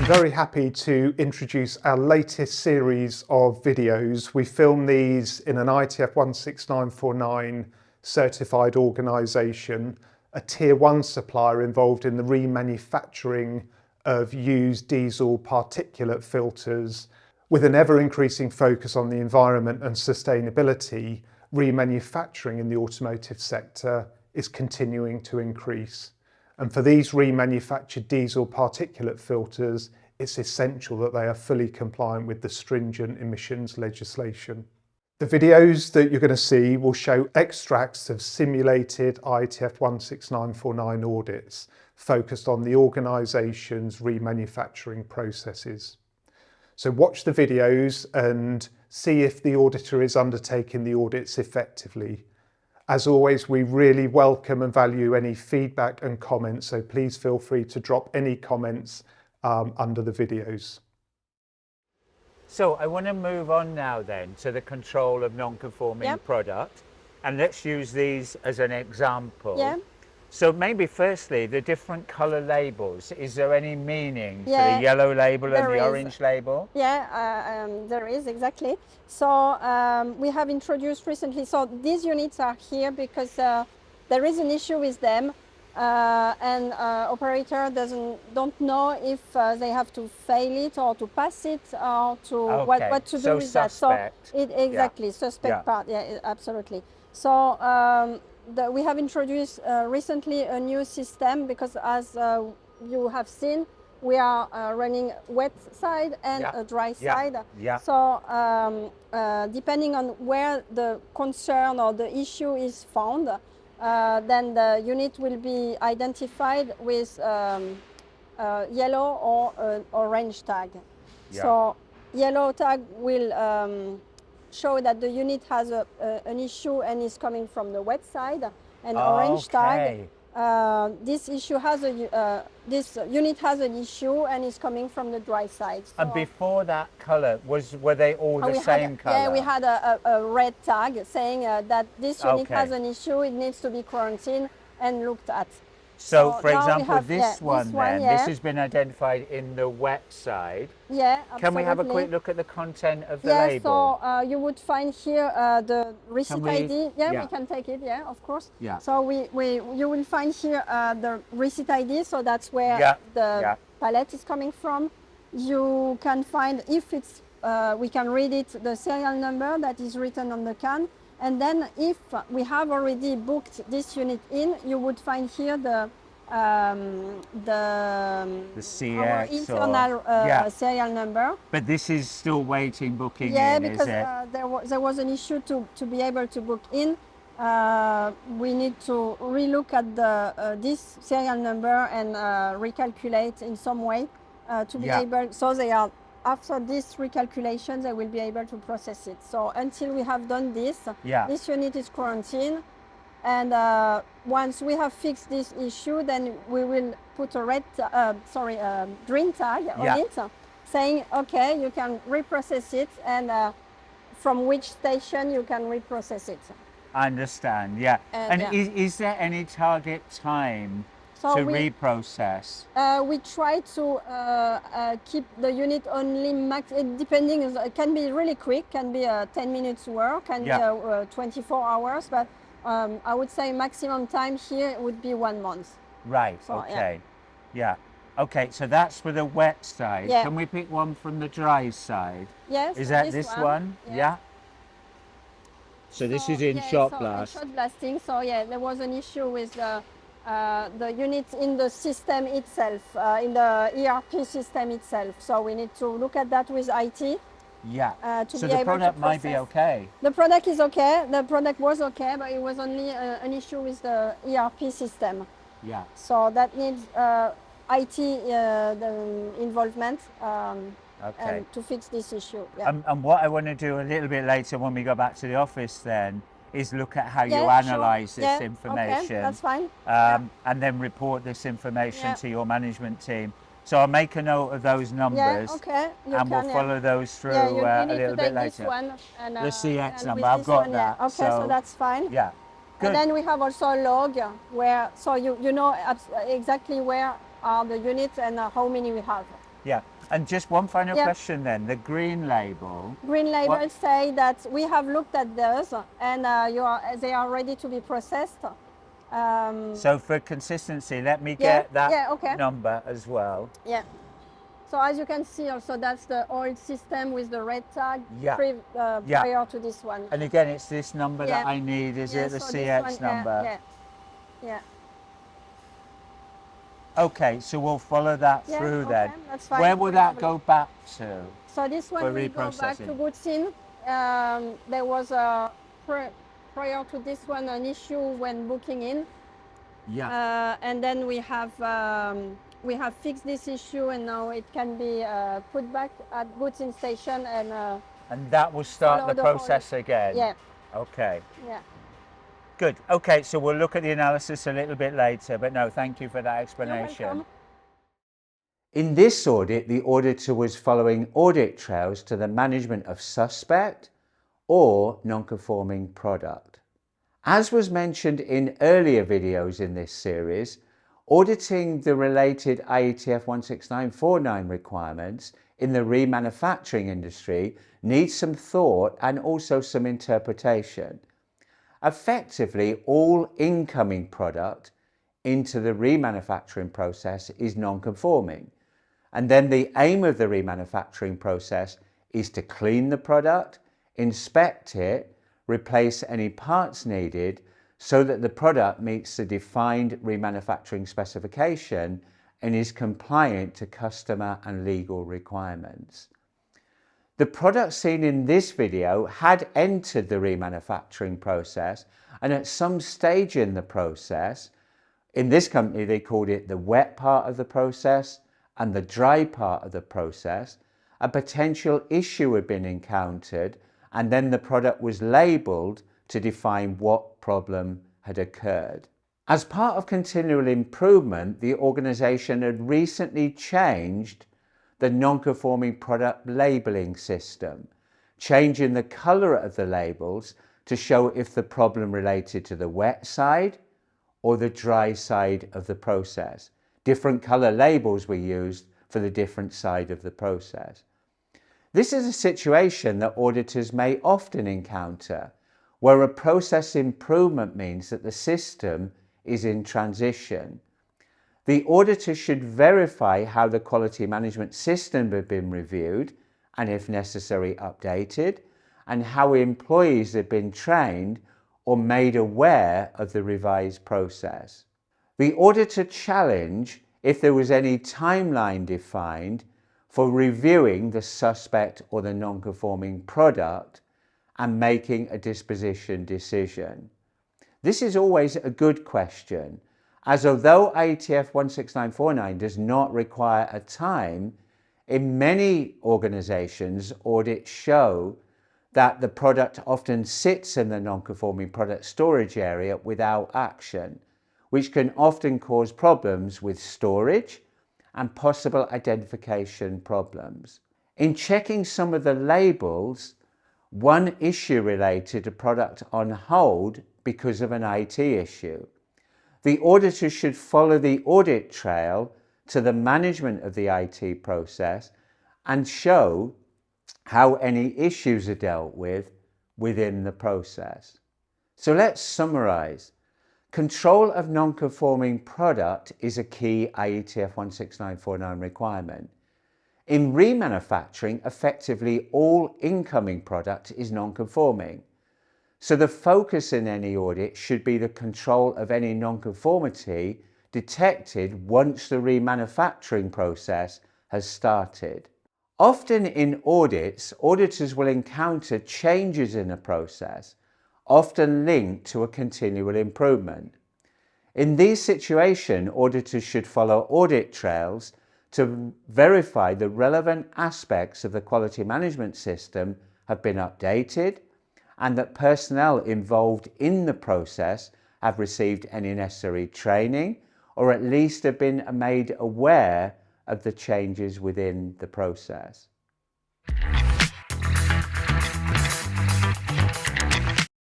very happy to introduce our latest series of videos. We filmed these in an IATF 16949 certified organisation, a tier 1 supplier involved in the remanufacturing of used diesel particulate filters. With an ever-increasing focus on the environment and sustainability, remanufacturing in the automotive sector is continuing to increase. And for these remanufactured diesel particulate filters, it's essential that they are fully compliant with the stringent emissions legislation. The videos that you're going to see will show extracts of simulated IATF 16949 audits focused on the organisation's remanufacturing processes. So watch the videos and see if the auditor is undertaking the audits effectively. As always, we really welcome and value any feedback and comments, so please feel free to drop any comments under the videos. So I want to move on now then to the control of non-conforming product, and let's use these as an example. So maybe firstly, the different colour labels, is there any meaning for the yellow label and the orange label? There is, exactly. So we have introduced recently, so these units are here because there is an issue with them, and operator don't know if they have to fail it or to pass it or to what to do with suspect. that. So exactly, suspect part, absolutely. So we have introduced recently a new system because, as you have seen, we are running wet side and a dry side. So depending on where the concern or the issue is found, then the unit will be identified with yellow or orange tag. So yellow tag will show that the unit has an issue and is coming from the wet side, and orange tag, this unit has an issue and is coming from the dry side. So, and before that colour, were they all the same colour? Yeah, we had a red tag saying that this unit has an issue, it needs to be quarantined and looked at. So for example, this one this has been identified in the wet side. Yeah, absolutely. Can we have a quick look at the content of the label? So you would find here the receipt ID. We can take it, of course. So you will find here the receipt ID, so that's where the pallet is coming from. You can find, if it's, we can read it, the serial number that is written on the can. And then if we have already booked this unit in, you would find here the CX internal serial number. But this is still waiting booking in, because there was an issue to be able to book in. We need to relook at this serial number and recalculate in some way to be able, so they are, after this recalculation, they will be able to process it. So until we have done this, this unit is quarantined. And once we have fixed this issue, then we will put a green tag on it, saying, okay, you can reprocess it, and from which station you can reprocess it. I understand, And is there any target time to reprocess? We try to keep the unit only depending, it can be really quick, can be 10 minutes work, can be 24 hours, but I would say maximum time here would be 1 month. Right, so, okay. Okay, so that's for the wet side. Can we pick one from the dry side? Yes. Is that this one? So this is in shot blast. Shot blasting, so there was an issue with the unit in the system itself, in the ERP system itself. So we need to look at that with IT. So the product might be okay. The product is okay. The product was okay, but it was only an issue with the ERP system. So that needs IT involvement to fix this issue. And what I want to do a little bit later when we go back to the office then is look at how you analyse this information. Okay, that's fine. And then report this information to your management team. So I'll make a note of those numbers, and we'll follow those through a little bit later. The CX number, I've got that. Okay, so that's fine. Good. And then we have also a log where, so you know exactly where are the units and how many we have. And just one final question then, the green label. Green label say that we have looked at those and they are ready to be processed. So for consistency, let me get that number as well. Yeah. So as you can see also, that's the old system with the red tag prior to this one. And again, it's this number that I need, is it the so CX number? Yeah. Okay, so we'll follow that through then. That's fine. Where will that go back to? So this one will go back to goods in. There was prior to this one an issue when booking in. Yeah. And then we have fixed this issue, and now it can be put back at goods in station and that will start the process again. Yeah. Okay. Yeah. Good. Okay, so we'll look at the analysis a little bit later, but no, thank you for that explanation. You're welcome. In this audit, the auditor was following audit trails to the management of suspect or non-conforming product. As was mentioned in earlier videos in this series, auditing the related IATF 16949 requirements in the remanufacturing industry needs some thought and also some interpretation. Effectively, all incoming product into the remanufacturing process is non-conforming. And then the aim of the remanufacturing process is to clean the product, inspect it, replace any parts needed so that the product meets the defined remanufacturing specification and is compliant to customer and legal requirements. The product seen in this video had entered the remanufacturing process, and at some stage in the process, in this company they called it the wet part of the process and the dry part of the process, a potential issue had been encountered, and then the product was labelled to define what problem had occurred. As part of continual improvement, the organisation had recently changed the non-conforming product labelling system, changing the colour of the labels to show if the problem related to the wet side or the dry side of the process. Different colour labels were used for the different side of the process. This is a situation that auditors may often encounter, where a process improvement means that the system is in transition. The auditor should verify how the quality management system had been reviewed and, if necessary, updated, and how employees had been trained or made aware of the revised process. The auditor challenged if there was any timeline defined for reviewing the suspect or the non-conforming product and making a disposition decision. This is always a good question, as although IATF 16949 does not require a time, in many organisations audits show that the product often sits in the non-conforming product storage area without action, which can often cause problems with storage and possible identification problems. In checking some of the labels, one issue related a product on hold because of an IT issue. The auditor should follow the audit trail to the management of the IT process and show how any issues are dealt with within the process. So let's summarise. Control of non-conforming product is a key IATF 16949 requirement. In remanufacturing, effectively all incoming product is non-conforming. So the focus in any audit should be the control of any non-conformity detected once the remanufacturing process has started. Often in audits, auditors will encounter changes in a process, often linked to a continual improvement. In these situations, auditors should follow audit trails to verify the relevant aspects of the quality management system have been updated and that personnel involved in the process have received any necessary training or at least have been made aware of the changes within the process.